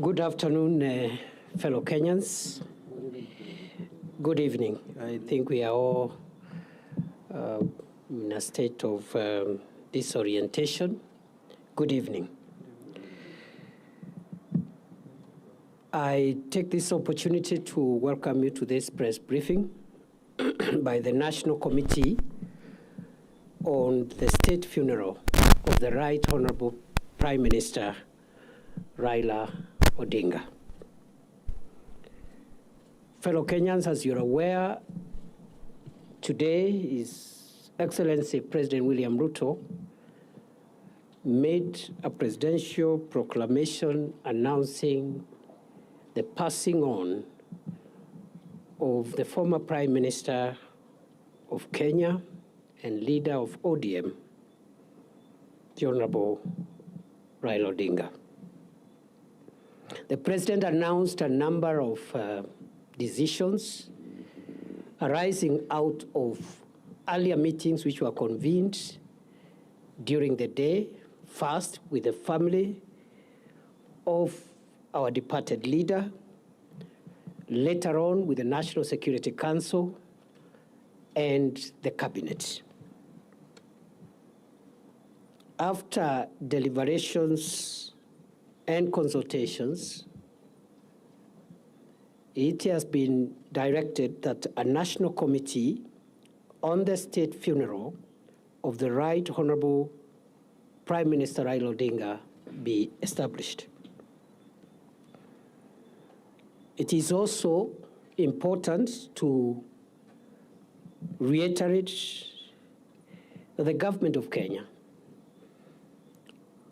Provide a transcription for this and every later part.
Good afternoon, fellow Kenyans. Good evening. I think we are all in a state of disorientation. Good evening. I take this opportunity to welcome you to this press briefing by the National Committee on the State Funeral of the Right Honorable Prime Minister Raila Odinga. Fellow Kenyans, as you're aware, today His Excellency President William Ruto made a presidential proclamation announcing the passing on of the former Prime Minister of Kenya and leader of ODM, the Honorable Raila Odinga. The President announced a number of decisions arising out of earlier meetings which were convened during the day, first with the family of our departed leader, later on with the National Security Council and the Cabinet. After deliberations and consultations, it has been directed that a national committee on the state funeral of the Right Honorable Prime Minister Raila Odinga be established. It is also important to reiterate that the government of Kenya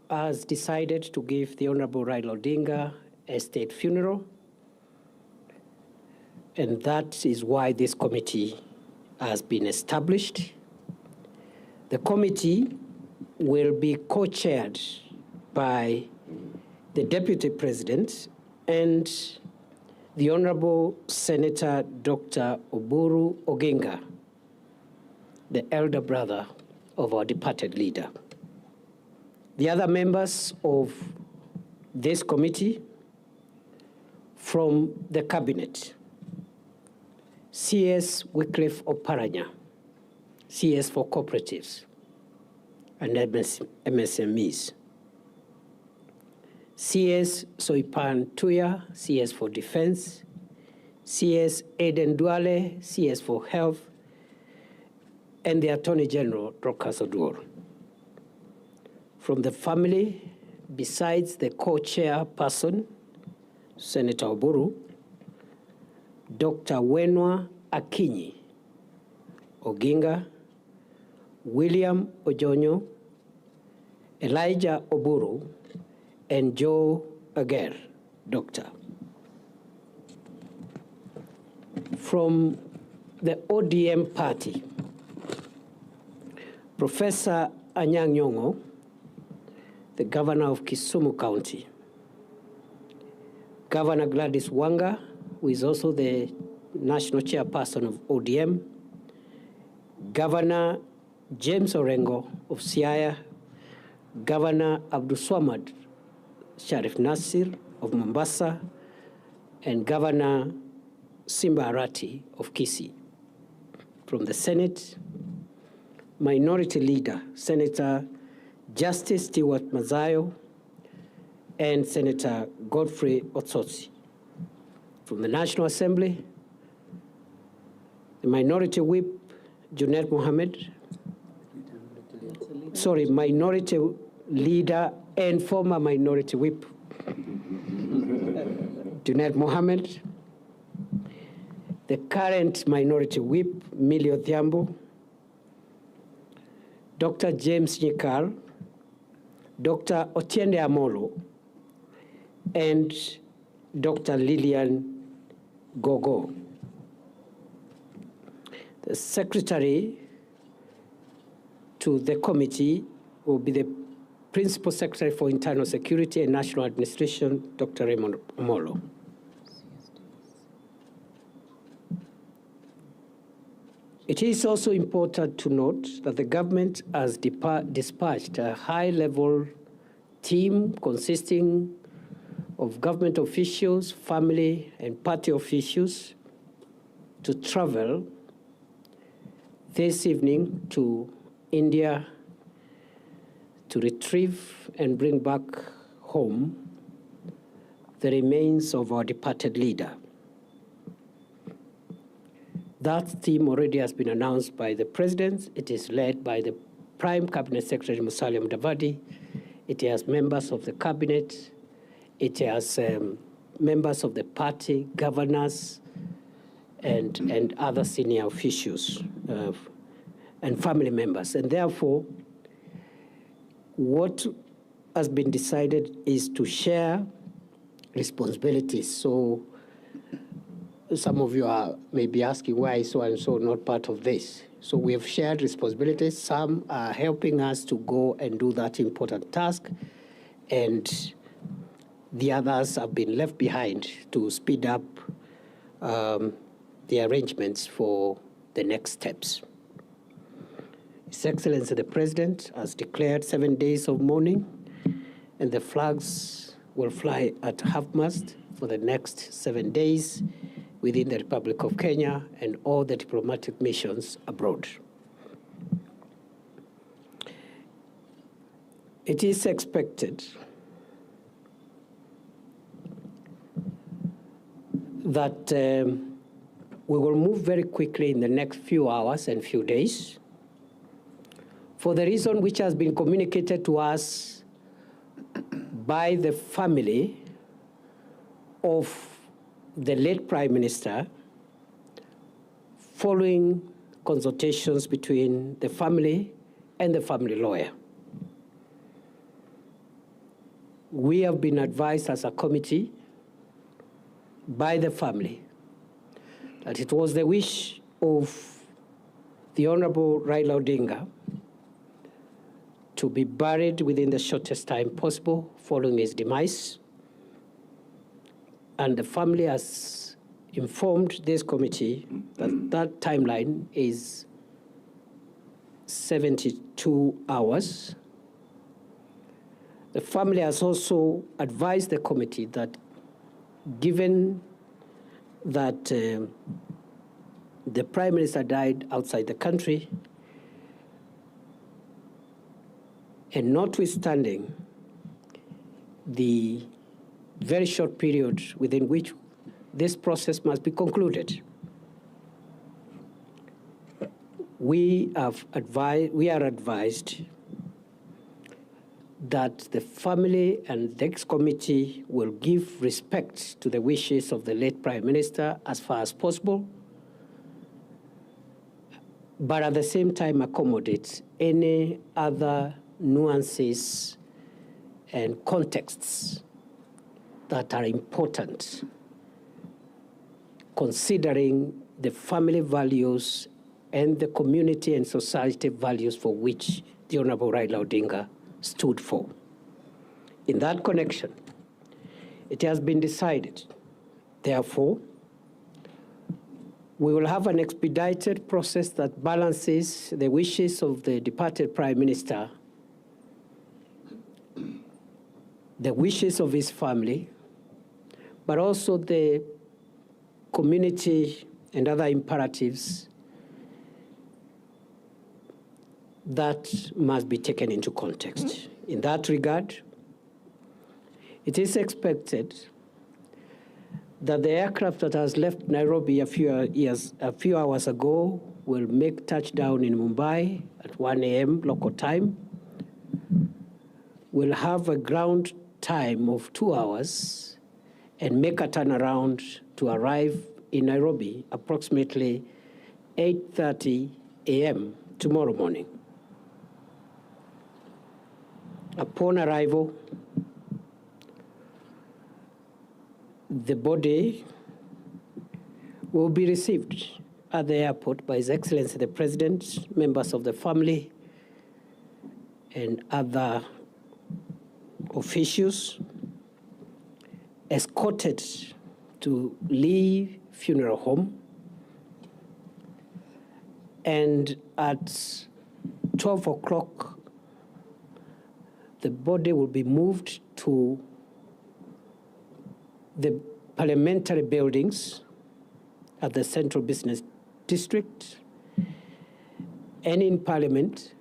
has decided to give the Honorable Raila Odinga a state funeral, and that is why this committee has been established. The committee will be co-chaired by the Deputy President and the Honorable Senator Dr. Oburu Oginga, the elder brother of our departed leader. The other members of this committee from the Cabinet: CS Wycliffe Oparanya, CS for Cooperatives and MSMEs; CS Soipan Tuya, CS for Defense; CS Aden Duale, CS for Health; and the Attorney General, Dorcas Oduor. From the family, besides the co-chairperson, Senator Oburu, Dr. Wenwa Akinyi Oginga, William Ojonyo, Elijah Oburu, and Joe Ager, Doctor. From the ODM party, Professor Anyang' Nyong'o, the Governor of Kisumu County; Governor Gladys Wanga, who is also the National Chairperson of ODM; Governor James Orengo of Siaya; Governor Abdulswamad Sharif Nasir of Mombasa; and Governor Simba Arati of Kisii. From the Senate, Minority Leader Senator Justice Stewart Mazayo and Senator Godfrey Otsotsi. From the National Assembly, the Minority Whip Junet Mohammed, Minority Leader and former Minority Whip Junet Mohammed, the current Minority Whip Millie Odhiambo, Dr. James Nyikal, Dr. Otiende Amolo, and Dr. Lillian Gogo. The secretary to the committee will be the Principal Secretary for Internal Security and National Administration, Dr. Raymond Omolo. It is also important to note that the government has dispatched a high-level team consisting of government officials, family, and party officials to travel this evening to India to retrieve and bring back home the remains of our departed leader. That team already has been announced by the President. It is led by the Prime Cabinet Secretary Musalia Mudavadi. It has members of the Cabinet. It has members of the party, governors, and other senior officials and family members. And therefore, what has been decided is to share responsibilities. So some of you may be asking why so and so not part of this. So we have shared responsibilities. Some are helping us to go and do that important task, and the others have been left behind to speed up the arrangements for the next steps. His Excellency the President has declared 7 days of mourning, and the flags will fly at half-mast for the next 7 days within the Republic of Kenya and all the diplomatic missions abroad. It is expected that we will move very quickly in the next few hours and few days for the reason which has been communicated to us by the family of the late Prime Minister following consultations between the family and the family lawyer. We have been advised as a committee by the family that it was the wish of the Honorable Raila Odinga to be buried within the shortest time possible following his demise. And the family has informed this committee that that timeline is 72 hours. The family has also advised the committee that given that the Prime Minister died outside the country, and notwithstanding the very short period within which this process must be concluded, we are advised that the family and the ex-committee will give respect to the wishes of the late Prime Minister as far as possible, but at the same time accommodate any other nuances and contexts that are important, considering the family values and the community and society values for which the Honorable Raila Odinga stood for. In that connection, it has been decided, therefore, we will have an expedited process that balances the wishes of the departed Prime Minister, the wishes of his family, but also the community and other imperatives that must be taken into context. In that regard, it is expected that the aircraft that has left Nairobi a few hours ago will make touchdown in Mumbai at 1 a.m. local time. Will have a ground time of 2 hours and make a turnaround to arrive in Nairobi approximately 8:30 a.m. tomorrow morning. Upon arrival, the body will be received at the airport by His Excellency the President, members of the family, and other officials, escorted to Lee Funeral Home, and at 12 o'clock, the body will be moved to the parliamentary buildings at the Central Business District, and in Parliament,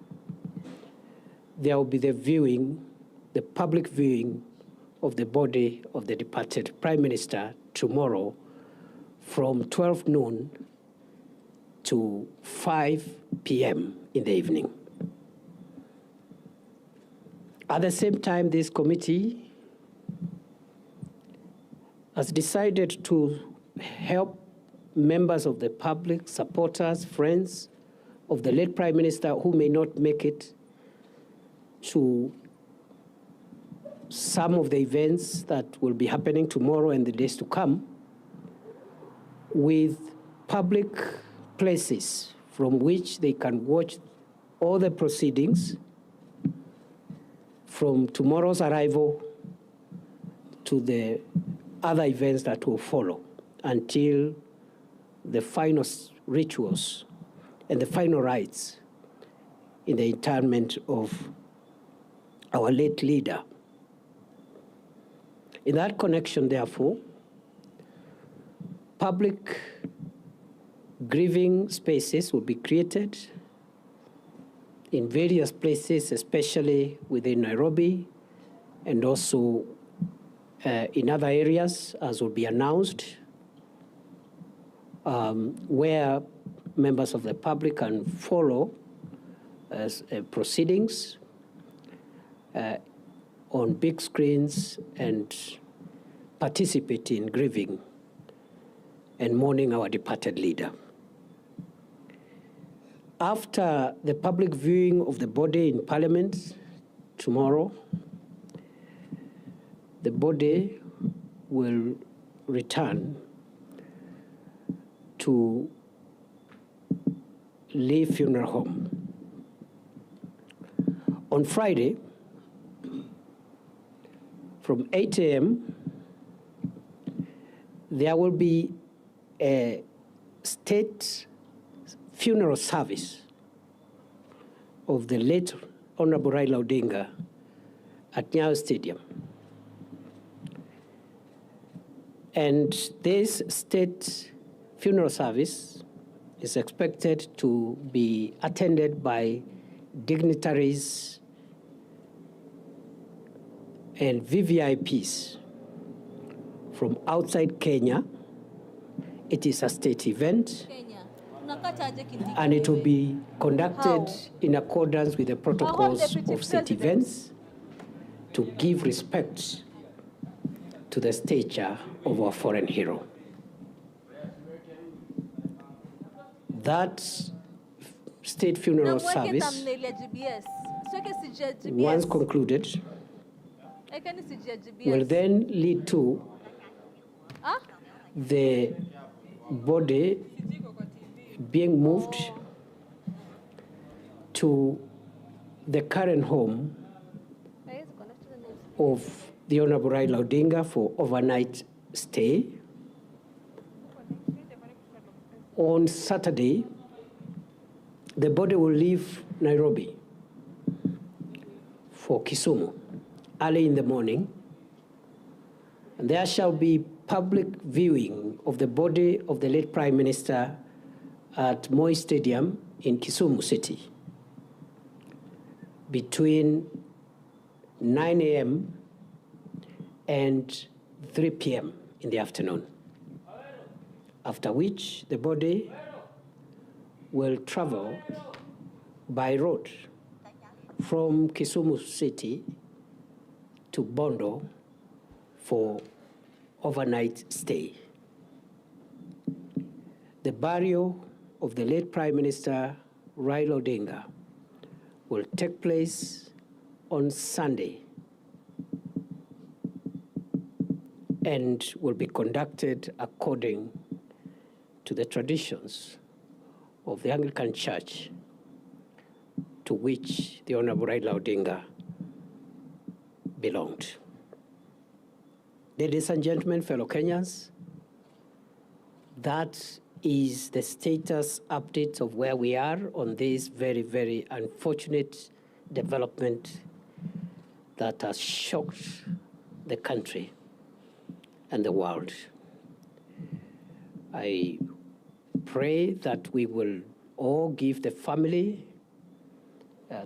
there will be the public viewing of the body of the departed Prime Minister tomorrow from 12 noon to 5 p.m. in the evening. At the same time, this committee has decided to help members of the public, supporters, friends of the late Prime Minister who may not make it to some of the events that will be happening tomorrow and the days to come, with public places from which they can watch all the proceedings from tomorrow's arrival to the other events that will follow until the final rituals and the final rites in the interment of our late leader. In that connection, therefore, public grieving spaces will be created in various places, especially within Nairobi, and also in other areas, as will be announced, where members of the public can follow proceedings on big screens and participate in grieving and mourning our departed leader. After the public viewing of the body in Parliament tomorrow, the body will return to Lee Funeral Home. On Friday, from 8 a.m., there will be a state funeral service of the late Honorable Raila Odinga at Nyayo Stadium. And this state funeral service is expected to be attended by dignitaries and VVIPs from outside Kenya. It is a state event, and it will be conducted in accordance with the protocols of state events to give respect to the stature of our foreign hero. That state funeral service, once concluded, will then lead to the body being moved to the current home of the Honorable Raila Odinga for overnight stay. On Saturday, the body will leave Nairobi for Kisumu early in the morning, and there shall be public viewing of the body of the late Prime Minister at Moi Stadium in Kisumu City between 9 a.m. and 3 p.m. in the afternoon, after which the body will travel by road from Kisumu City to Bondo for overnight stay. The burial of the late Prime Minister Raila Odinga will take place on Sunday and will be conducted according to the traditions of the Anglican Church, to which the Honorable Raila Odinga belonged. Ladies and gentlemen, fellow Kenyans, that is the status update of where we are on this very, very unfortunate development that has shocked the country and the world. I pray that we will all give the family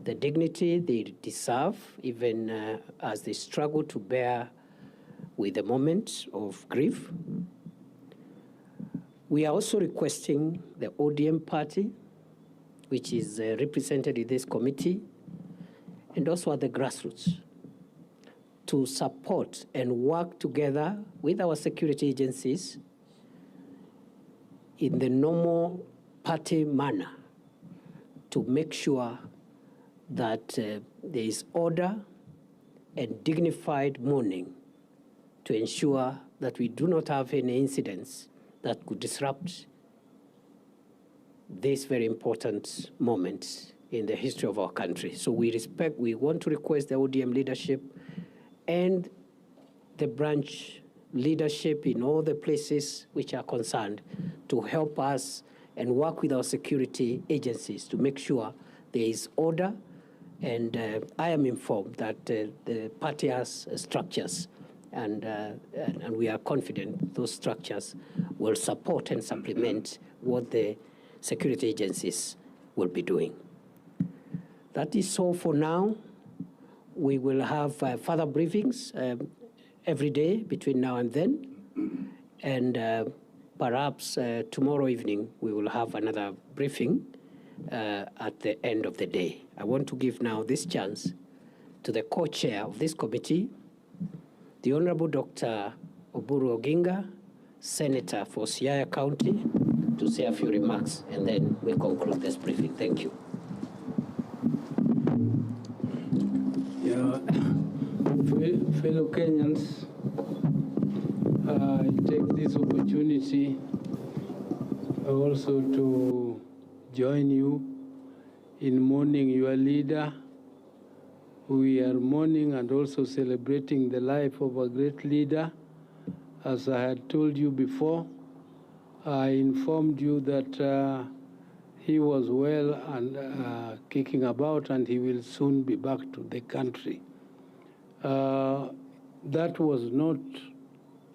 the dignity they deserve, even as they struggle to bear with the moment of grief. We are also requesting the ODM party, which is represented in this committee, and also at the grassroots, to support and work together with our security agencies in the normal party manner to make sure that there is order and dignified mourning to ensure that we do not have any incidents that could disrupt this very important moment in the history of our country. So we want to request the ODM leadership and the branch leadership in all the places which are concerned to help us and work with our security agencies to make sure there is order. And I am informed that the party has structures, and we are confident those structures will support and supplement what the security agencies will be doing. That is all for now. We will have further briefings every day between now and then, and perhaps tomorrow evening we will have another briefing at the end of the day. I want to give now this chance to the co-chair of this committee, the Honorable Dr. Oburu Odinga, Senator for Siaya County, to say a few remarks, and then we'll conclude this briefing. Thank you. Yeah, fellow Kenyans, I take this opportunity also to join you in mourning your leader. We are mourning and also celebrating the life of a great leader. As I had told you before, I informed you that he was well and kicking about, and he will soon be back to the country. That was not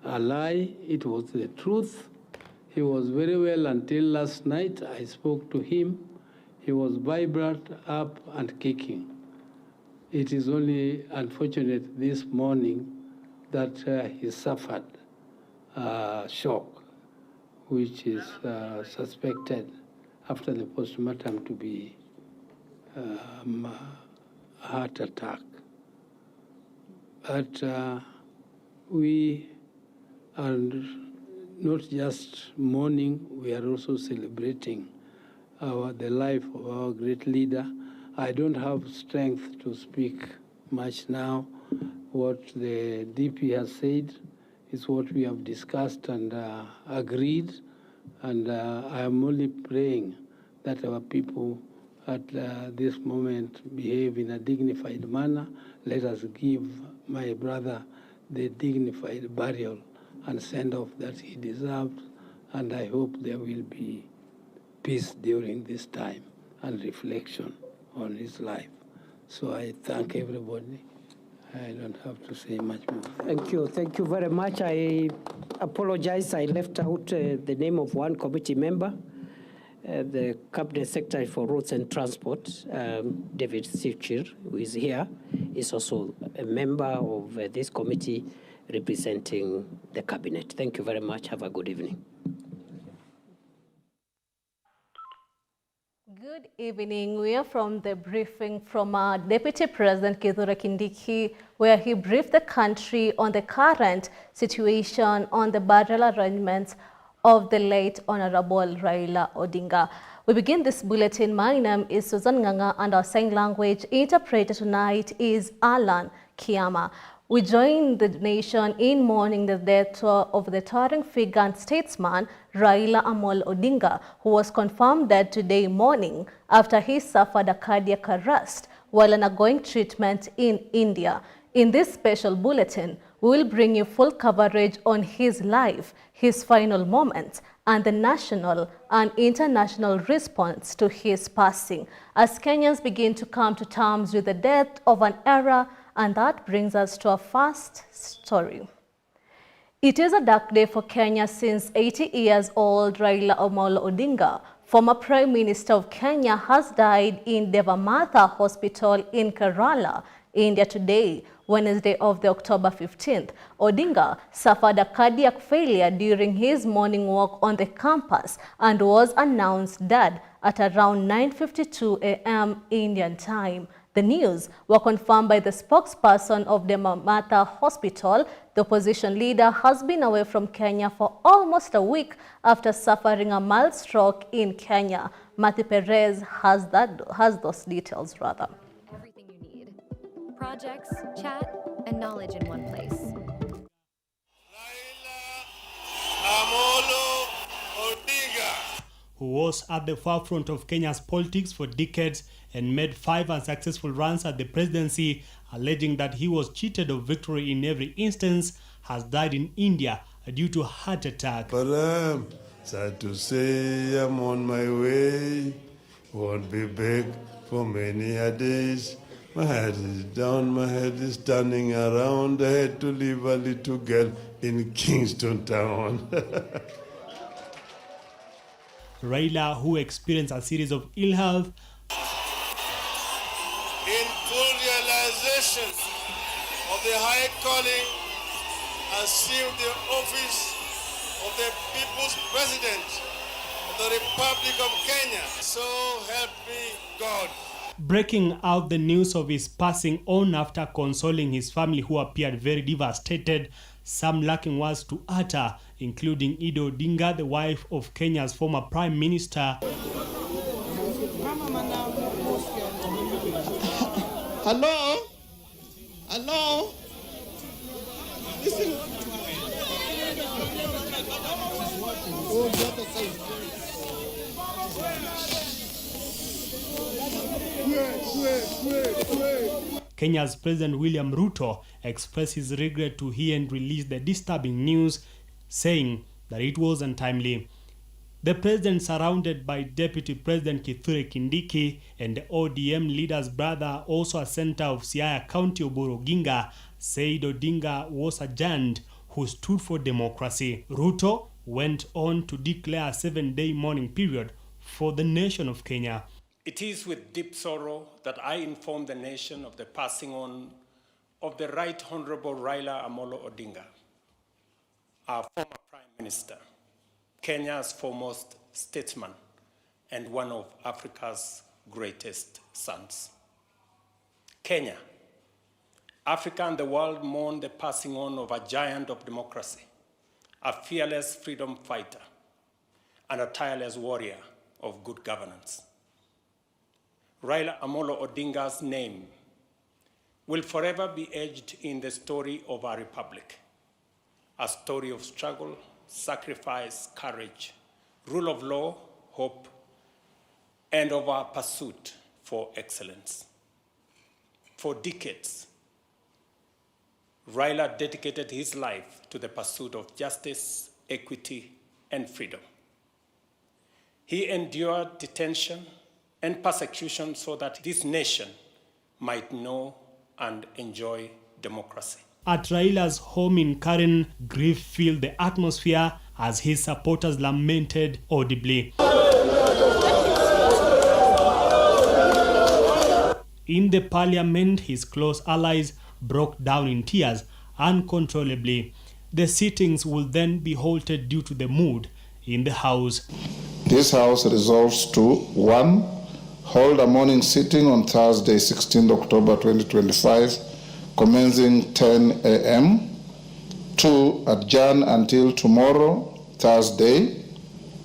a lie, it was the truth. He was very well until last night. I spoke to him. He was vibrant, up and kicking. It is only unfortunate this morning that he suffered shock, which is suspected after the postmortem to be heart attack. But we are not just mourning, we are also celebrating the life of our great leader. I don't have strength to speak much now. What the DP has said is what we have discussed and agreed, and I am only praying that our people at this moment behave in a dignified manner. Let us give my brother the dignified burial and send off that he deserves, and I hope there will be peace during this time and reflection on his life. So I thank everybody. I don't have to say much more. Thank you very much. I apologize, I left out the name of one committee member, the Cabinet Secretary for Roads and Transport, David Sivchir, who is here, is also a member of this committee representing the Cabinet. Thank you very much. Have a good evening. Good evening. We are from the briefing from Deputy President Kithure Kindiki, where he briefed the country on the current situation on the burial arrangements of the late Honorable Raila Odinga. We begin this bulletin. My name is Susan Nganga, and our sign language interpreter tonight is Alan Kiama. We join the nation in mourning the death of the towering figure and statesman Raila Amolo Odinga, who was confirmed dead today morning after he suffered a cardiac arrest while undergoing treatment in India. In this special bulletin, we will bring you full coverage on his life, his final moments, and the national and international response to his passing, as Kenyans begin to come to terms with the death of an era. And that brings us to our first story. It is a dark day for Kenya since 80 years old Raila Amolo Odinga, former Prime Minister of Kenya, has died in Devamatha Hospital in Kerala, India today, Wednesday of the October 15th. Odinga suffered a cardiac failure during his morning walk on the campus and was announced dead at around 9:52 a.m. Indian time. The news were confirmed by the spokesperson of Devamatha Hospital. The opposition leader has been away from Kenya for almost a week after suffering a mild stroke in Kenya. Matthew Perez has those details rather. Everything you need. Projects, chat, and knowledge in one place. Raila Amolo Odinga, who was at the forefront of Kenya's politics for decades and made 5 unsuccessful runs at the presidency, alleging that he was cheated of victory in every instance, has died in India due to a heart attack. But I'm sad to say I'm on my way. Won't be back for many a days. My head is down, my head is turning around. I had to leave a little girl in Kingston town. Raila, who experienced a series of ill health, In full realization of the high calling, assumed the office of the People's President of the Republic of Kenya. So help me God. breaking out the news of his passing on after consoling his family, who appeared very devastated, some lacking words to utter, including Ido Odinga, the wife of Kenya's former Prime Minister. Hello? Hello? Listen. Oh, the other side. Kenya's President William Ruto expressed his regret to hear and release the disturbing news, saying that it was untimely. The president, surrounded by Deputy President Kithure Kindiki and the ODM leader's brother, also a senator of Siaya County, Odinga, said Odinga was a giant who stood for democracy. Ruto went on to declare a 7-day mourning period for the nation of Kenya. It is with deep sorrow that I inform the nation of the passing on of the Right Honorable Raila Amolo Odinga, our former Prime Minister, Kenya's foremost statesman, and one of Africa's greatest sons. Kenya, Africa and the world mourn the passing on of a giant of democracy, a fearless freedom fighter, and a tireless warrior of good governance. Raila Amolo Odinga's name will forever be etched in the story of our republic, a story of struggle, sacrifice, courage, rule of law, hope, and of our pursuit for excellence. For decades, Raila dedicated his life to the pursuit of justice, equity, and freedom. He endured detention and persecution so that this nation might know and enjoy democracy. At Raila's home in Karen, grief filled the atmosphere as his supporters lamented audibly. In the parliament, his close allies broke down in tears uncontrollably. The sittings will then be halted due to the mood in the House. This House resolves to 1. Hold a morning sitting on Thursday, 16 October 2025, commencing 10 a.m. 2. Adjourn until tomorrow, Thursday,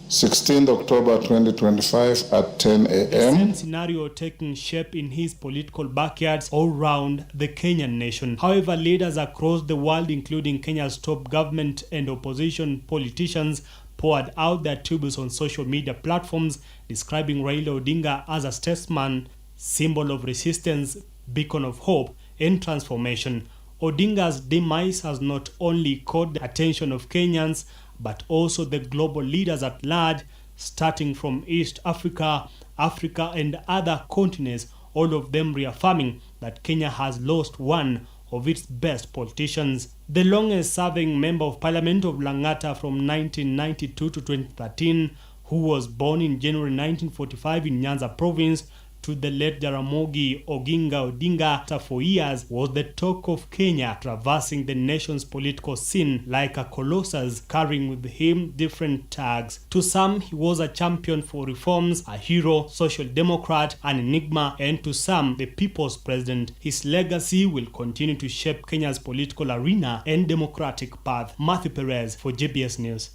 16 October 2025 at 10 The a.m. same scenario taking shape in his political backyards all around the Kenyan nation. However, leaders across the world, including Kenya's top government and opposition politicians, poured out their tributes on social media platforms, describing Raila Odinga as a statesman, symbol of resistance, beacon of hope and transformation. Odinga's demise has not only caught the attention of Kenyans, but also the global leaders at large, starting from East Africa, Africa and other continents, all of them reaffirming that Kenya has lost one of its best politicians. The longest-serving member of parliament of Langata from 1992 to 2013, who was born in January 1945 in Nyanza province, to the late Jaramogi Oginga Odinga after 4 years, was the talk of Kenya, traversing the nation's political scene like a colossus, carrying with him different tags. To some, he was a champion for reforms, a hero, social democrat, an enigma, and to some, the people's president. His legacy will continue to shape Kenya's political arena and democratic path. Matthew Perez for GBS News.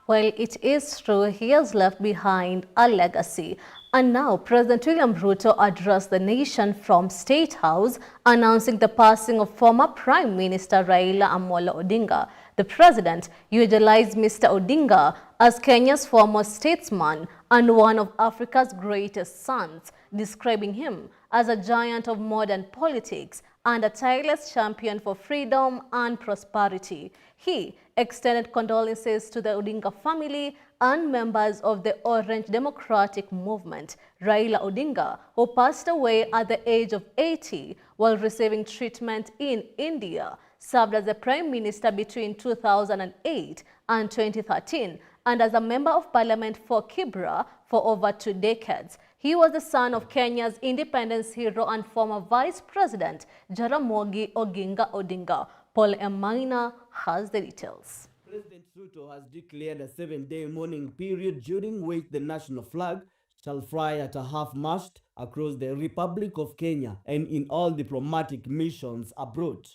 Well, it is true he has left behind a legacy. And now, President William Ruto addressed the nation from State House, announcing the passing of former Prime Minister Raila Odinga. The president utilized Mr. Odinga as Kenya's foremost statesman and one of Africa's greatest sons, describing him as a giant of modern politics and a tireless champion for freedom and prosperity. He extended condolences to the Odinga family and members of the Orange Democratic Movement. Raila Odinga, who passed away at the age of 80 while receiving treatment in India, served as the Prime Minister between 2008 and 2013 and as a Member of Parliament for Kibra for over 2 decades. He was the son of Kenya's independence hero and former Vice President Jaramogi Oginga Odinga. Paul M. Maina has the details. President Ruto has declared a 7-day mourning period during which the national flag shall fly at a half-mast across the Republic of Kenya and in all diplomatic missions abroad.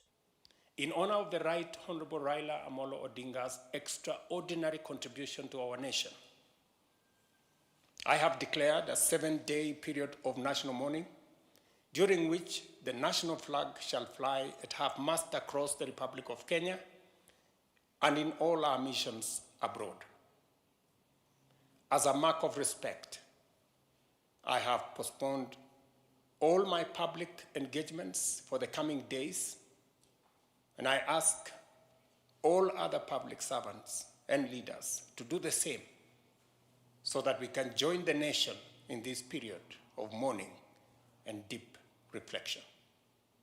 In honor of the Right Honorable Raila Odinga's extraordinary contribution to our nation, I have declared a 7-day period of national mourning, during which the national flag shall fly at half-mast across the Republic of Kenya and in all our missions abroad. As a mark of respect, I have postponed all my public engagements for the coming days, and I ask all other public servants and leaders to do the same so that we can join the nation in this period of mourning and deep reflection.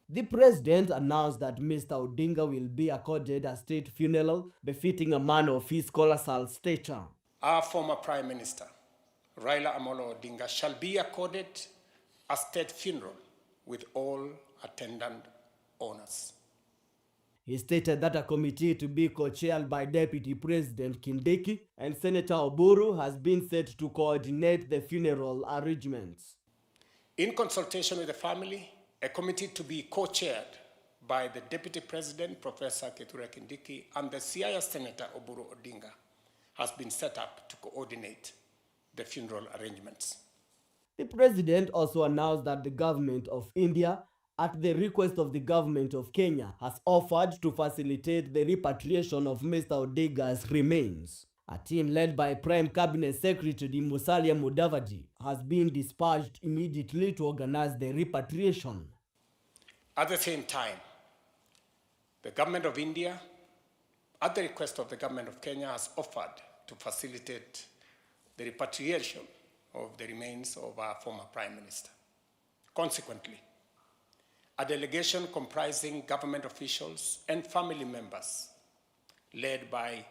The president announced that Mr. Odinga will be accorded a state funeral befitting a man of his colossal stature. Our former Prime Minister, Raila Odinga, shall be accorded a state funeral with all attendant honors. He stated that a committee to be co-chaired by Deputy President Kindiki and Senator Oburu has been set to coordinate the funeral arrangements. In consultation with the family, a committee to be co-chaired by the Deputy President, Professor Kithure Kindiki, and the Siaya Senator Oburu Odinga has been set up to coordinate the funeral arrangements. The president also announced that the government of India, at the request of the government of Kenya, has offered to facilitate the repatriation of Mr. Odinga's remains. A team led by Prime Cabinet Secretary Musalia Mudavadi has been dispatched immediately to organize the repatriation. At the same time, the government of India, at the request of the government of Kenya, has offered to facilitate the repatriation of the remains of our former Prime Minister. Consequently, a delegation comprising government officials and family members, led by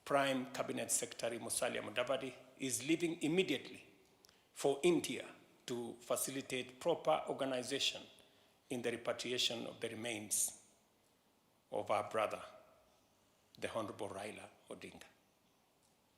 Prime Cabinet Secretary Musalia Mudavadi, is leaving immediately for India to facilitate proper organization in the repatriation of the remains of our brother, the Honorable Raila Odinga.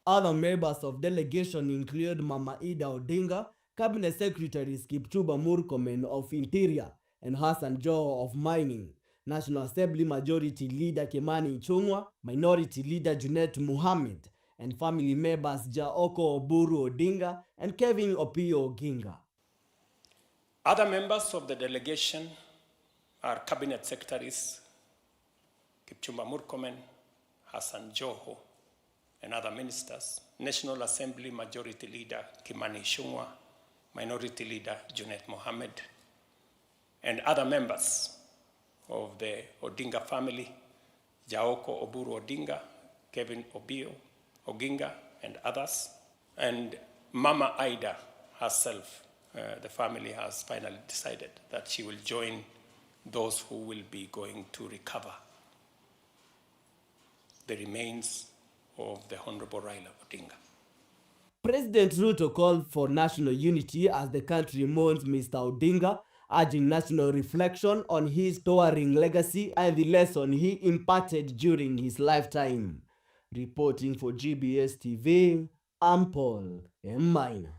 Other members of delegation include Mama Ida Odinga, Cabinet Secretaries Kipchumba Murkomen of Interior, and Hassan Joho of Mining, National Assembly Majority Leader Kimani Ichung'wa, Minority Leader Junet Mohammed, and family members Jaoko Oburu Odinga and Kevin Opio Oginga. Other members of the delegation are Cabinet Secretaries Kipchumba Murkomen, Hassan Joho, and other ministers, National Assembly Majority Leader Kimani Ichung'wa, Minority Leader Junet Mohammed, and other members of the Odinga family, Jaoko Oburu Odinga, Kevin Opio Oginga, and others, and Mama Ida herself. The family has finally decided that she will join those who will be going to recover the remains of the Honorable Raila Odinga. President Ruto called for national unity as the country mourns Mr. Odinga, urging national reflection on his towering legacy and the lesson he imparted during his lifetime. Reporting for GBS TV, I'm Paul Mine.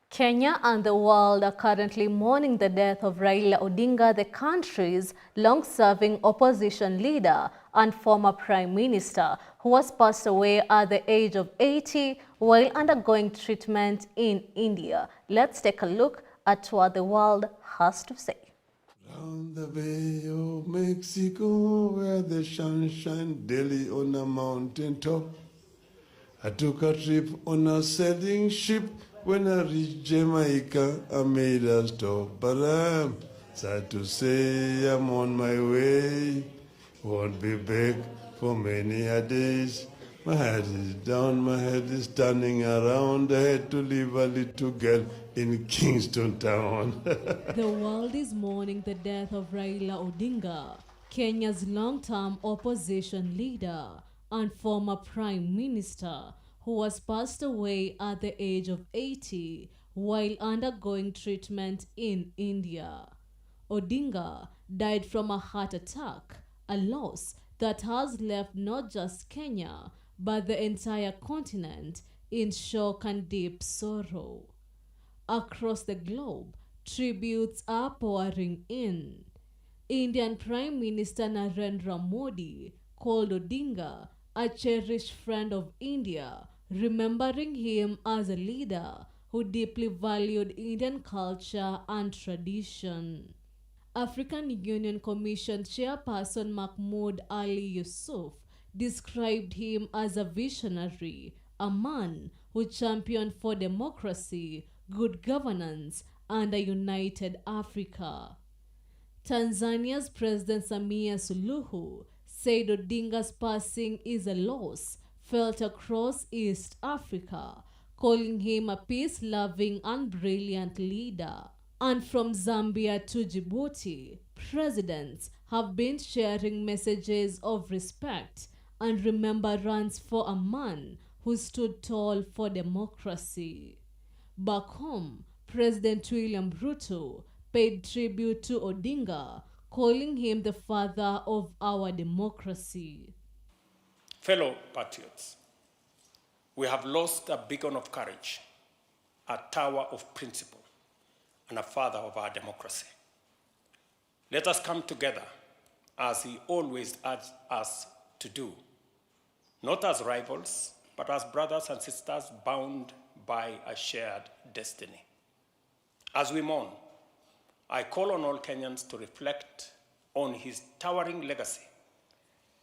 Kenya and the world are currently mourning the death of Raila Odinga, the country's long-serving opposition leader and former prime minister, who has passed away at the age of 80 while undergoing treatment in India. Let's take a look at what the world has to say. Round the Bay of Mexico, where the sun shines daily on a mountain top, I took a trip on a sailing ship. When I reached Jamaica, I made a stop. But I'm sad to say I'm on my way. Won't be back for many a days. My head is down, my head is turning around. I had to leave a little girl in Kingston town. The world is mourning the death of Raila Odinga, Kenya's long-term opposition leader and former prime minister, who has passed away at the age of 80 while undergoing treatment in India. Odinga died from a heart attack, a loss that has left not just Kenya, but the entire continent in shock and deep sorrow. Across the globe, tributes are pouring in. Indian Prime Minister Narendra Modi called Odinga a cherished friend of India, remembering him as a leader who deeply valued Indian culture and tradition. African Union Commission Chairperson Mahmoud Ali Yusuf described him as a visionary, a man who championed for democracy, good governance, and a united Africa. Tanzania's President Samia Suluhu said Odinga's passing is a loss felt across East Africa, calling him a peace-loving and brilliant leader. And from Zambia to Djibouti, presidents have been sharing messages of respect and remembrance for a man who stood tall for democracy. Back home, President William Ruto paid tribute to Odinga, calling him the father of our democracy. Fellow patriots, we have lost a beacon of courage, a tower of principle, and a father of our democracy. Let us come together as he always urged us to do, not as rivals, but as brothers and sisters bound by a shared destiny. As we mourn, I call on all Kenyans to reflect on his towering legacy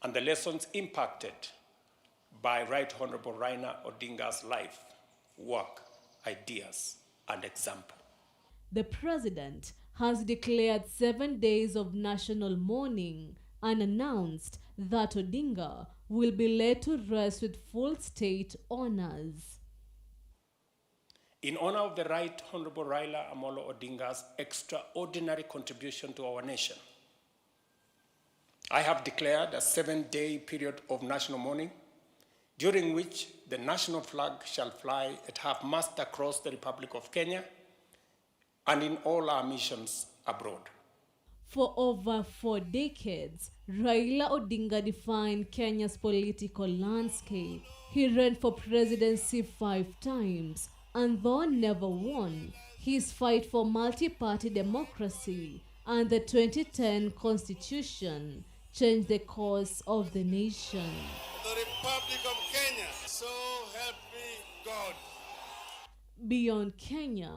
and the lessons impacted by Right Honorable Raila Odinga's life, work, ideas, and example. The president has declared 7 days of national mourning and announced that Odinga will be laid to rest with full state honors. In honor of the Right Honorable Raila Amolo Odinga's extraordinary contribution to our nation, I have declared a 7-day period of national mourning, during which the national flag shall fly at half-mast across the Republic of Kenya and in all our missions abroad. For over 4 decades, Raila Odinga defined Kenya's political landscape. He ran for presidency 5 times, and though never won, his fight for multi-party democracy and the 2010 Constitution changed the course of the nation. The Republic of Kenya, so help me God. Beyond Kenya,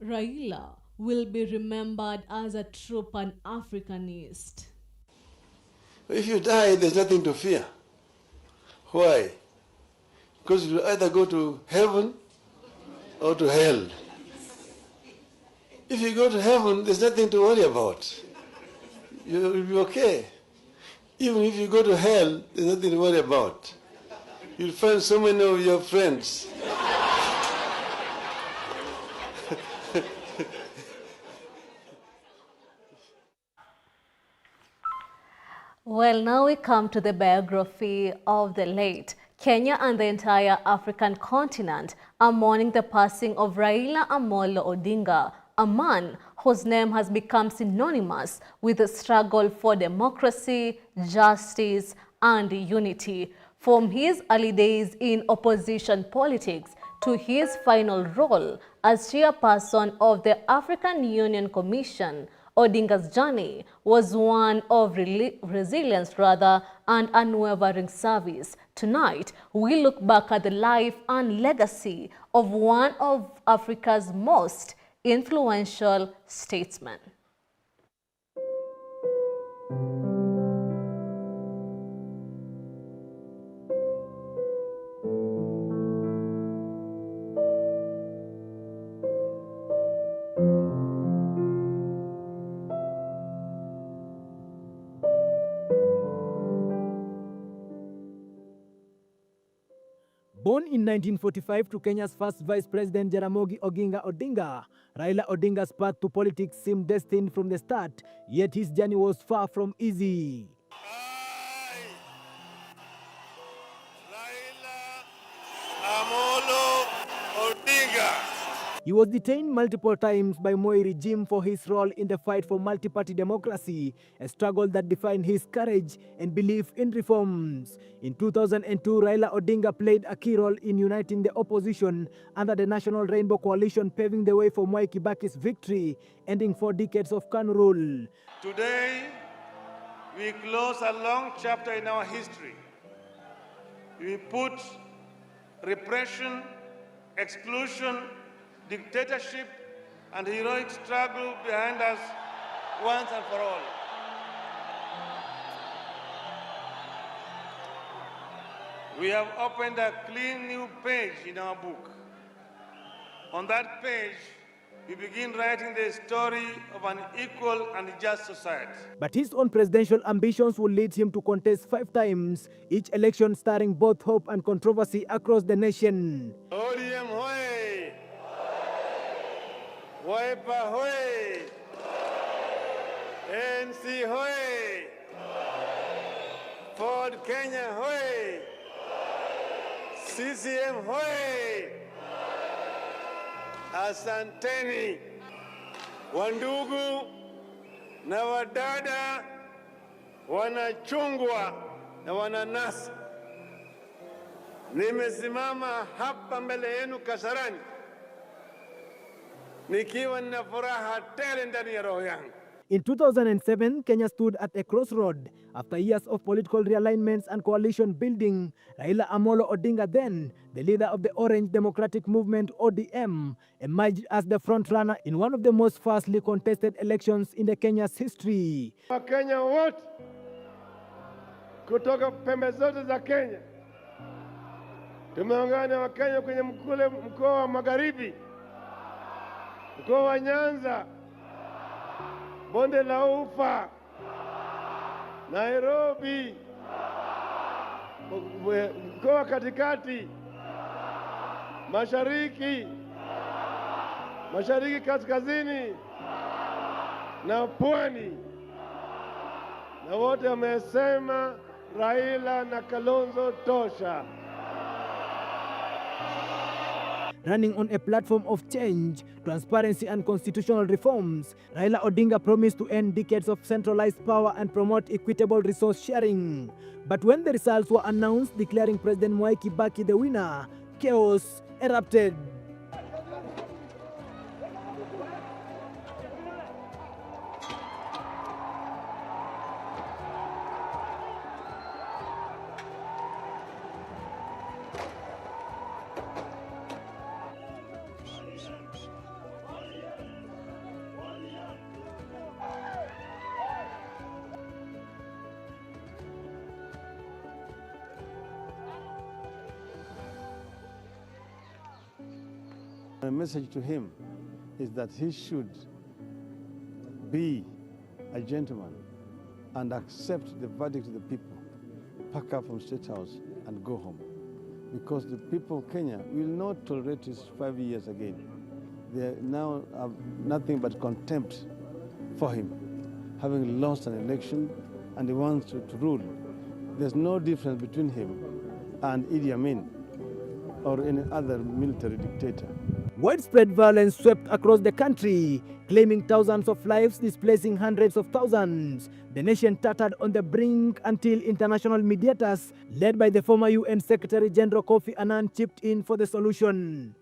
Raila will be remembered as a true Pan-Africanist. If you die, there's nothing to fear. Why? Because you either go to heaven or to hell. If you go to heaven, there's nothing to worry about. You'll be okay. Even if you go to hell, there's nothing to worry about. You'll find so many of your friends. Well, now we come to the biography of the late. Kenya and the entire African continent are mourning the passing of Raila Amolo Odinga, a man whose name has become synonymous with the struggle for democracy, justice, and unity. From his early days in opposition politics to his final role as chairperson of the African Union Commission, Odinga's journey was one of resilience and unwavering service. Tonight, we look back at the life and legacy of one of Africa's most influential statesmen. Born in 1945 to Kenya's first Vice President Jaramogi Oginga Odinga, Raila Odinga's path to politics seemed destined from the start, yet his journey was far from easy. Raila Amolo Odinga. He was detained multiple times by Moi regime for his role in the fight for multi-party democracy, a struggle that defined his courage and belief in reforms. In 2002, Raila Odinga played a key role in uniting the opposition under the National Rainbow Coalition, paving the way for Mwai Kibaki's victory, ending 4 decades of KANU rule. Today, we close a long chapter in our history. We put repression, exclusion, dictatorship, and heroic struggle behind us once and for all. We have opened a clean new page in our book. On that page, we begin writing the story of an equal and just society. But his own presidential ambitions would lead him to contest 5 times, each election starring both hope and controversy across the nation. ODM hoy! Wiper hoy! NC hoy! Ford Kenya hoy! CCM hoy! Asanteni wandugu na wadada, wanachungwa na wananasi. Nimesimama hapa mbele yenu Kasarani nikiwa nina furaha tele ndani ya roho yangu. In 2007, Kenya stood at a crossroad. After years of political realignments and coalition building, Raila Amolo Odinga, then the leader of the Orange Democratic Movement, ODM, emerged as the frontrunner in one of the most fiercely contested elections in the Kenya's history. Wakenya wote kutoka pembe zote za Kenya tumeungana Wakenya kwenye mkoa wa Magharibi, mkoa wa Nyanza, Bonde la Ufa, Nairobi, mkoa katikati, mashariki kaskazini na pwani, na wote wamesema Raila na Kalonzo tosha. Running on a platform of change, transparency and constitutional reforms, Raila Odinga promised to end decades of centralized power and promote equitable resource sharing. But when the results were announced declaring President Mwai Kibaki the winner, chaos erupted. My message to him is that he should be a gentleman and accept the verdict of the people, pack up from State House and go home. Because the people of Kenya will not tolerate this 5 years again. They now have nothing but contempt for him, having lost an election and he wants to rule. There's no difference between him and Idi Amin or any other military dictator. Widespread violence swept across the country, claiming thousands of lives, displacing hundreds of thousands. The nation tattered on the brink until international mediators, led by the former UN Secretary General Kofi Annan, chipped in for the solution.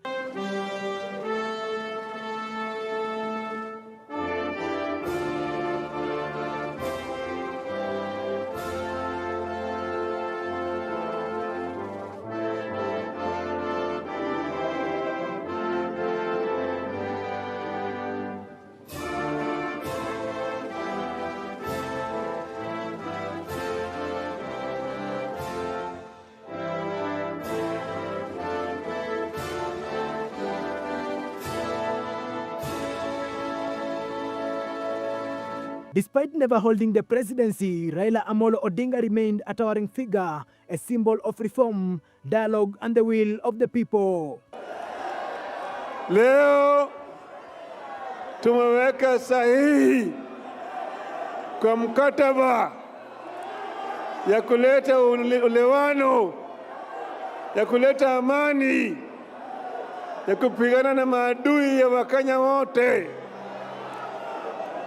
Despite never holding the presidency, Raila Amolo Odinga remained a towering figure, a symbol of reform, dialogue, and the will of the people. Leo tumeweka sahihi kwa mkataba ya kuleta ulewano, ya kuleta amani, ya kupigana na maadui ya Wakenya wote.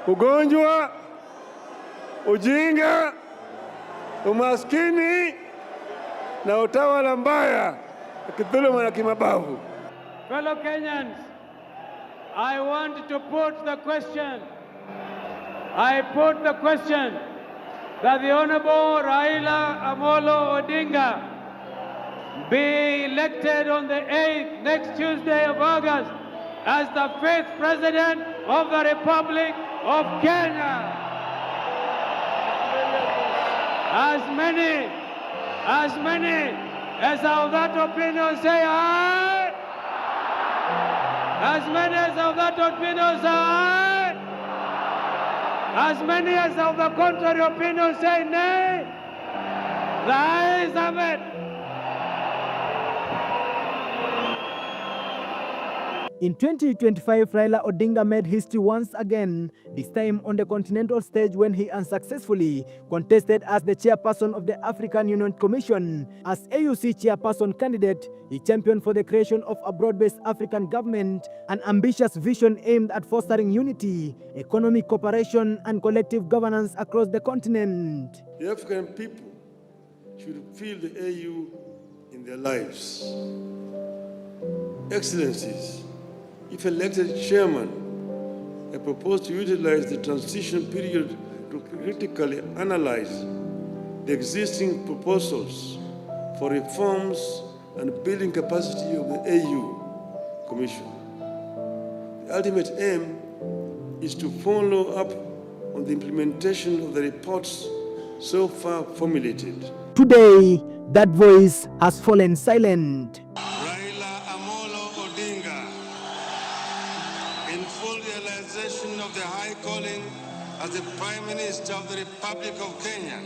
Ugonjwa, ujinga, umaskini na utawala mbaya, kidhuluma na kimabavu. Fellow Kenyans, I want to put the question. I put the question that the Honorable Raila Amolo Odinga be elected on the 8th, next Tuesday of August, as the 5th President of the Republic of Kenya. As many as of that opinion say aye. As many as of that opinion say aye. As many as of the contrary opinion say nay. The ayes have it. In 2025, Raila Odinga made history once again, this time on the continental stage when he unsuccessfully contested as the chairperson of the African Union Commission. As AUC chairperson candidate, he championed for the creation of a broad-based African government, an ambitious vision aimed at fostering unity, economic cooperation, and collective governance across the continent. The African people should feel the AU in their lives. Excellencies, if elected chairman, I propose to utilize the transition period to critically analyze the existing proposals for reforms and building capacity of the AU Commission. The ultimate aim is to follow up on the implementation of the reports so far formulated. Today, that voice has fallen silent. Raila Amolo Odinga, in full realization of the high calling as the Prime Minister of the Republic of Kenya,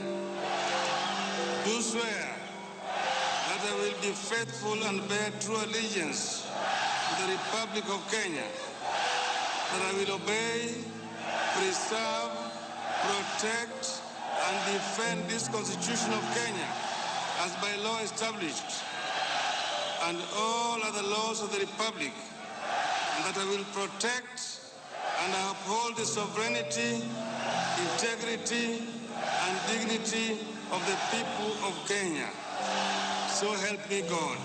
do swear that I will be faithful and bear true allegiance to the Republic of Kenya, that I will obey, preserve, protect, and defend this Constitution of Kenya as by law established, and all other laws of the Republic, and that I will protect and uphold the sovereignty, integrity, and dignity of the people of Kenya. So help me God.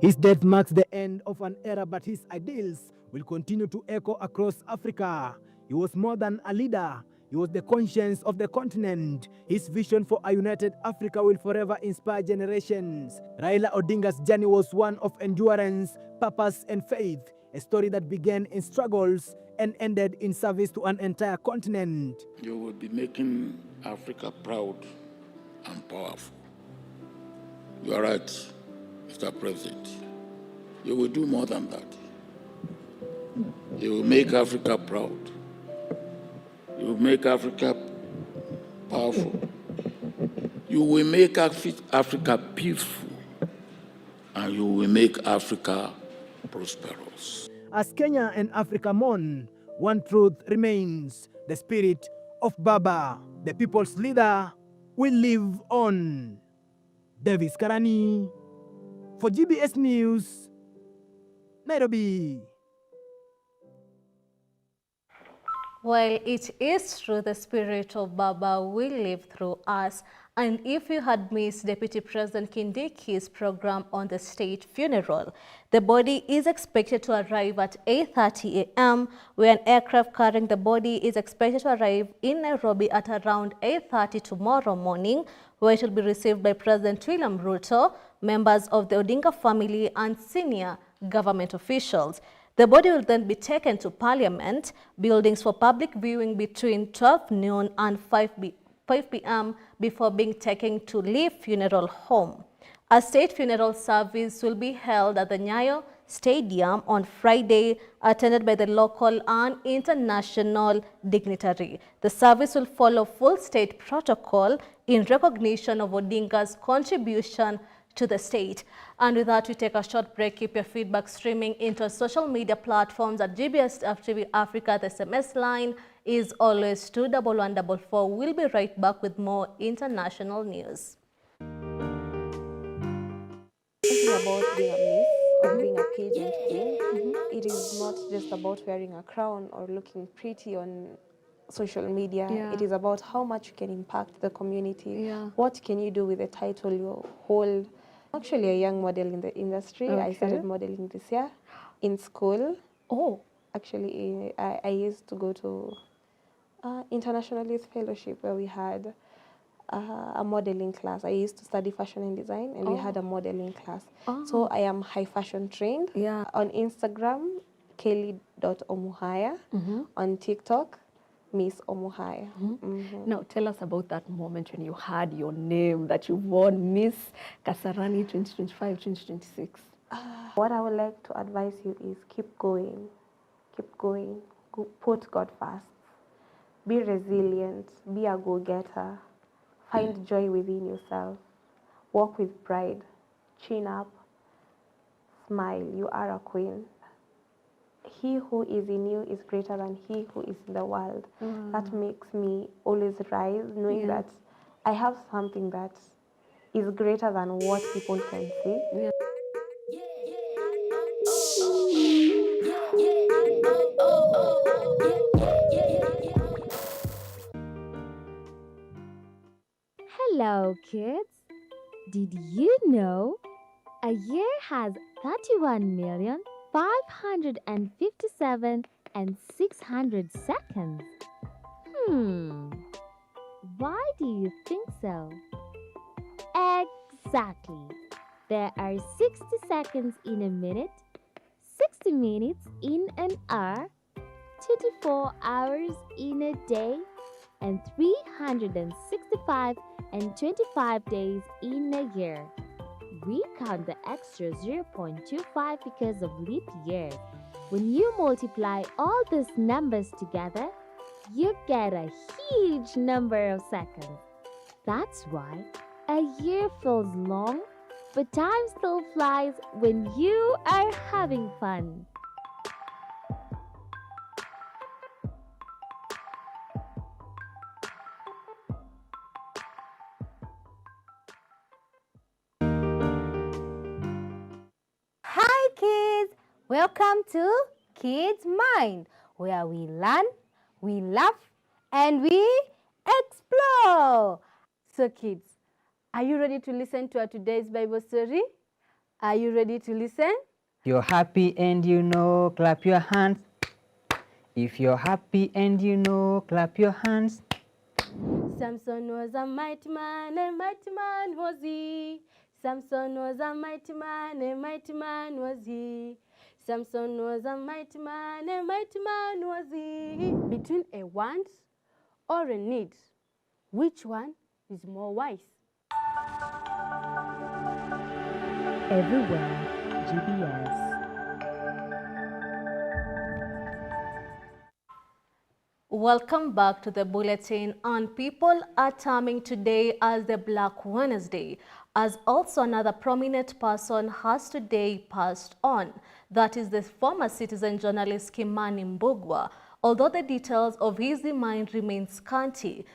His death marks the end of an era, but his ideals will continue to echo across Africa. He was more than a leader. He was the conscience of the continent. His vision for a united Africa will forever inspire generations. Raila Odinga's journey was one of endurance, purpose, and faith, a story that began in struggles and ended in service to an entire continent. You will be making Africa proud and powerful. You are right, Mr. President. You will do more than that. You will make Africa proud. You will make Africa powerful. You will make Africa peaceful. And you will make Africa prosperous. As Kenya and Africa mourn, one truth remains: the spirit of Baba. The people's leader will live on. Davis Karani for GBS News, Nairobi. Well, it is true the spirit of Baba will live through us. And if you had missed Deputy President Kindiki's program on the state funeral, the body is expected to arrive at 8:30 a.m., where an aircraft carrying the body is expected to arrive in Nairobi at around 8:30 tomorrow morning, where it will be received by President William Ruto, members of the Odinga family, and senior government officials. The body will then be taken to Parliament buildings for public viewing between 12 noon and 5 p.m. before being taken to Lee Funeral Home. A state funeral service will be held at the Nyayo Stadium on Friday, attended by the local and international dignitary. The service will follow full state protocol in recognition of Odinga's contribution to the state. And with that, we take a short break. Keep your feedback streaming into social media platforms at GBS FTV Africa. The SMS line is always 21144. We'll be right back with more international news. About being a miss or being a pageant queen, it is not just about wearing a crown or looking pretty on social media. It is about how much you can impact the community. What can you do with the title you hold? I'm actually a young model in the industry. I started modeling this year in school. Actually, I used to go to International Youth Fellowship, where we had a modeling class. I used to study fashion and design, and we had a modeling class. So I am high fashion trained. On Instagram, kelly.omuhaya. On TikTok, Miss Omuhaya. Now tell us about that moment when you had your name, that you won Miss Kasarani 2025-2026. What I would like to advise you is keep going. Keep going. Put God first. Be resilient. Be a go-getter. Find joy within yourself. Walk with pride. Chin up. Smile. You are a queen. He who is in you is greater than he who is in the world. That makes me always rise, knowing that I have something that is greater than what people can see. Hello, kids. Did you know a year has 31,557,600 seconds? Why do you think so? Exactly. There are 60 seconds in a minute, 60 minutes in an hour, 24 hours in a day, and 365 and 25 days in a year. We count the extra 0.25 because of leap years. When you multiply all these numbers together, you get a huge number of seconds. That's why a year feels long, but time still flies when you are having fun. Hi kids! Welcome to Kids Mind, where we learn, we laugh, and we explore. So kids, are you ready to listen to our today's Bible story? Are you ready to listen? You're happy and you know, clap your hands. If you're happy and you know, clap your hands. Samson was a mighty man was he. Samson was a mighty man was he. Samson was a mighty man was he. Between a want or a need, which one is more wise? Everywhere, GBS. Welcome back to the bulletin, and people are terming today as the Black Wednesday, as also another prominent person has today passed on. That is the former citizen journalist Kimani Mbugua. Although the details of his demise remain scanty,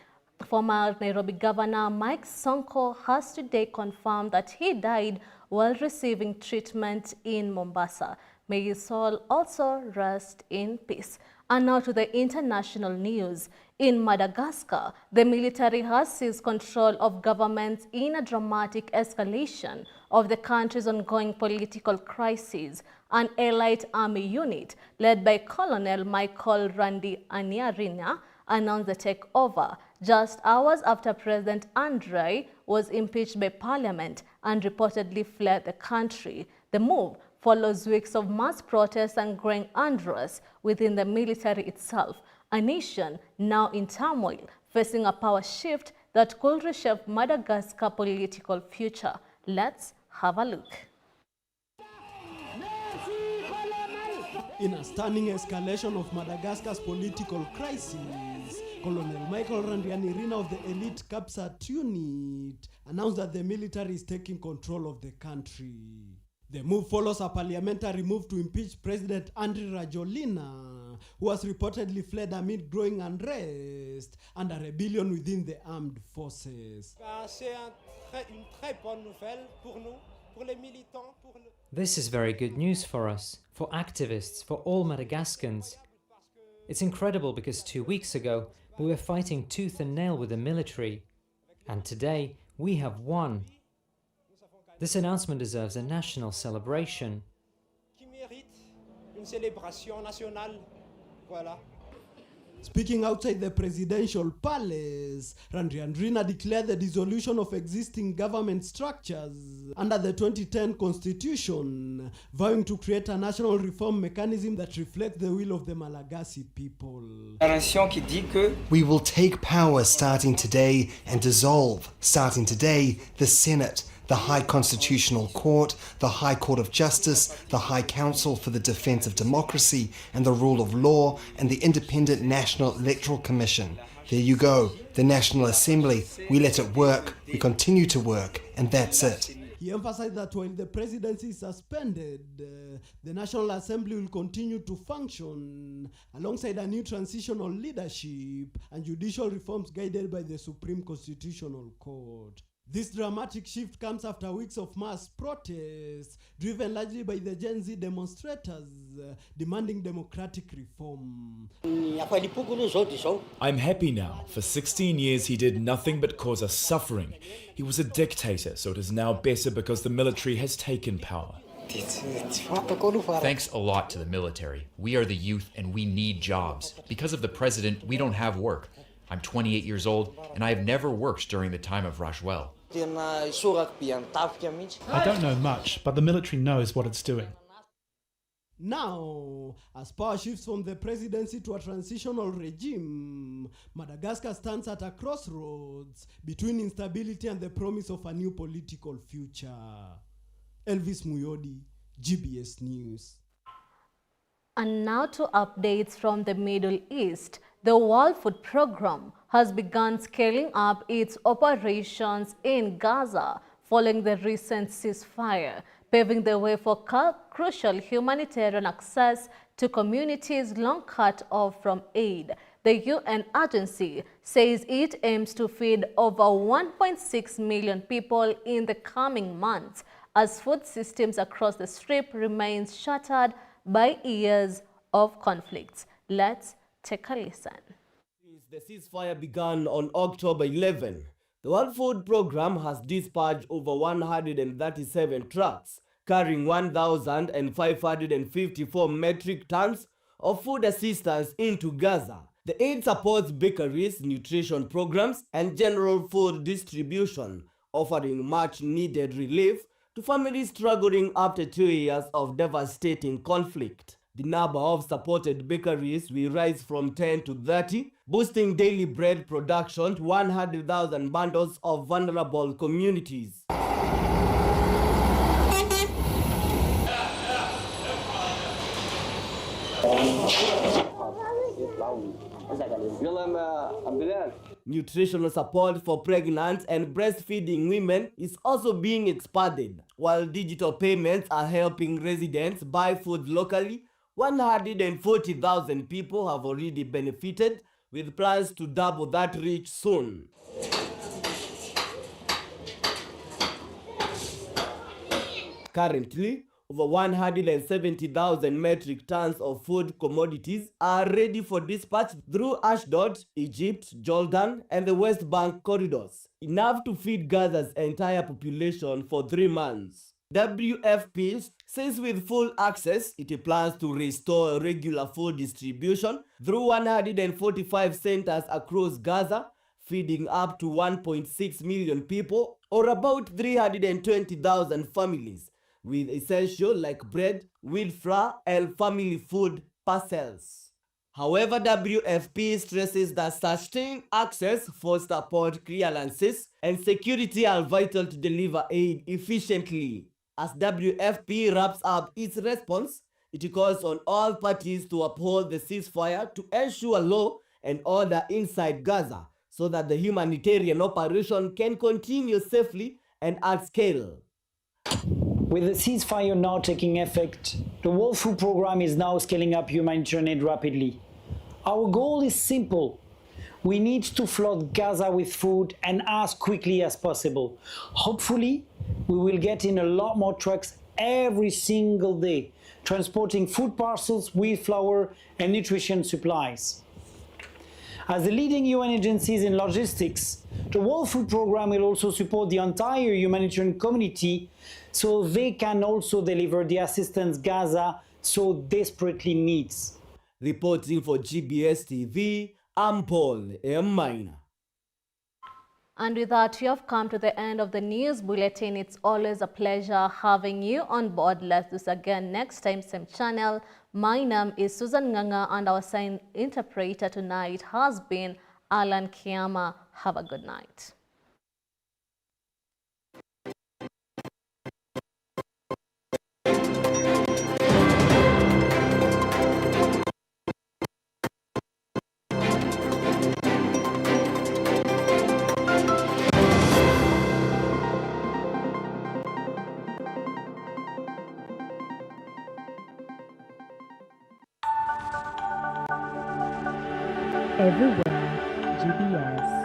Former Nairobi Governor Mike Sonko has today confirmed that he died while receiving treatment in Mombasa. May his soul also rest in peace. And now to the international news. In Madagascar, the military has seized control of government in a dramatic escalation of the country's ongoing political crisis. An elite army unit led by Colonel Michael Randrianirina announced the takeover just hours after President Andrei was impeached by parliament and reportedly fled the country. The move follows weeks of mass protests and growing unrest within the military itself, a nation now in turmoil, facing a power shift that could reshape Madagascar's political future. Let's have a look. In a stunning escalation of Madagascar's political crisis, Colonel Michael Randrianirina of the elite CAPSAT unit announced that the military is taking control of the country. The move follows a parliamentary move to impeach President Andry Rajoelina, who has reportedly fled amid growing unrest and a rebellion within the armed forces. This is very good news for us, for activists, for all Madagascans. It's incredible because 2 weeks ago we were fighting tooth and nail with the military, and today we have won. This announcement deserves a national celebration. Speaking outside the presidential palace, Randrianirina declared the dissolution of existing government structures under the 2010 constitution, vowing to create a national reform mechanism that reflects the will of the Malagasy people. We will take power starting today and dissolve, starting today, the Senate, the High Constitutional Court, the High Court of Justice, the High Council for the Defence of Democracy and the Rule of Law, and the Independent National Electoral Commission. There you go, the National Assembly. We let it work, we continue to work, and that's it. He emphasized that while the presidency is suspended, the National Assembly will continue to function alongside a new transitional leadership and judicial reforms guided by the Supreme Constitutional Court. This dramatic shift comes after weeks of mass protests, driven largely by the Gen Z demonstrators demanding democratic reform. I'm happy now. For 16 years he did nothing but cause us suffering. He was a dictator, so it is now better because the military has taken power. Thanks a lot to the military. We are the youth and we need jobs. Because of the president, we don't have work. I'm 28 years old and I have never worked during the time of Rajoel. I don't know much, but the military knows what it's doing. Now, as power shifts from the presidency to a transitional regime, Madagascar stands at a crossroads between instability and the promise of a new political future. Elvis Muyodi, GBS News. And now to updates from the Middle East. The World Food Programme has begun scaling up its operations in Gaza following the recent ceasefire, paving the way for crucial humanitarian access to communities long cut off from aid. The UN agency says it aims to feed over 1.6 million people in the coming months as food systems across the Strip remain shattered by years of conflicts. Let's take a listen. The ceasefire began on October 11. The World Food Programme has dispatched over 137 trucks carrying 1,554 metric tons of food assistance into Gaza. The aid supports bakeries, nutrition programs, and general food distribution, offering much-needed relief to families struggling after 2 years of devastating conflict. The number of supported bakeries will rise from 10 to 30, boosting daily bread production to 100,000 bundles of vulnerable communities. Nutritional support for pregnant and breastfeeding women is also being expanded. While digital payments are helping residents buy food locally, 140,000 people have already benefited, with plans to double that reach soon. Currently, over 170,000 metric tons of food commodities are ready for dispatch through Ashdod, Egypt, Jordan, and the West Bank corridors, enough to feed Gaza's entire population for 3 months. WFP says with full access, it plans to restore regular food distribution through 145 centers across Gaza, feeding up to 1.6 million people, or about 320,000 families, with essentials like bread, wheat flour, and family food parcels. However, WFP stresses that sustained access, forced port clearances, and security are vital to deliver aid efficiently. As WFP wraps up its response, it calls on all parties to uphold the ceasefire to ensure law and order inside Gaza so that the humanitarian operation can continue safely and at scale. With the ceasefire now taking effect, the World Food Programme is now scaling up humanitarian aid rapidly. Our goal is simple. We need to flood Gaza with food and as quickly as possible. Hopefully, we will get in a lot more trucks every single day, transporting food parcels, wheat flour, and nutrition supplies. As the leading UN agencies in logistics, the World Food Programme will also support the entire humanitarian community so they can also deliver the assistance Gaza so desperately needs. Reporting for GBS TV, I'm Paul M. And with that, we have come to the end of the news bulletin. It's always a pleasure having you on board. Let's do this again next time, same channel. My name is Susan Nganga, and our sign interpreter tonight has been Alan Kiama. Have a good night. Everywhere, GBS.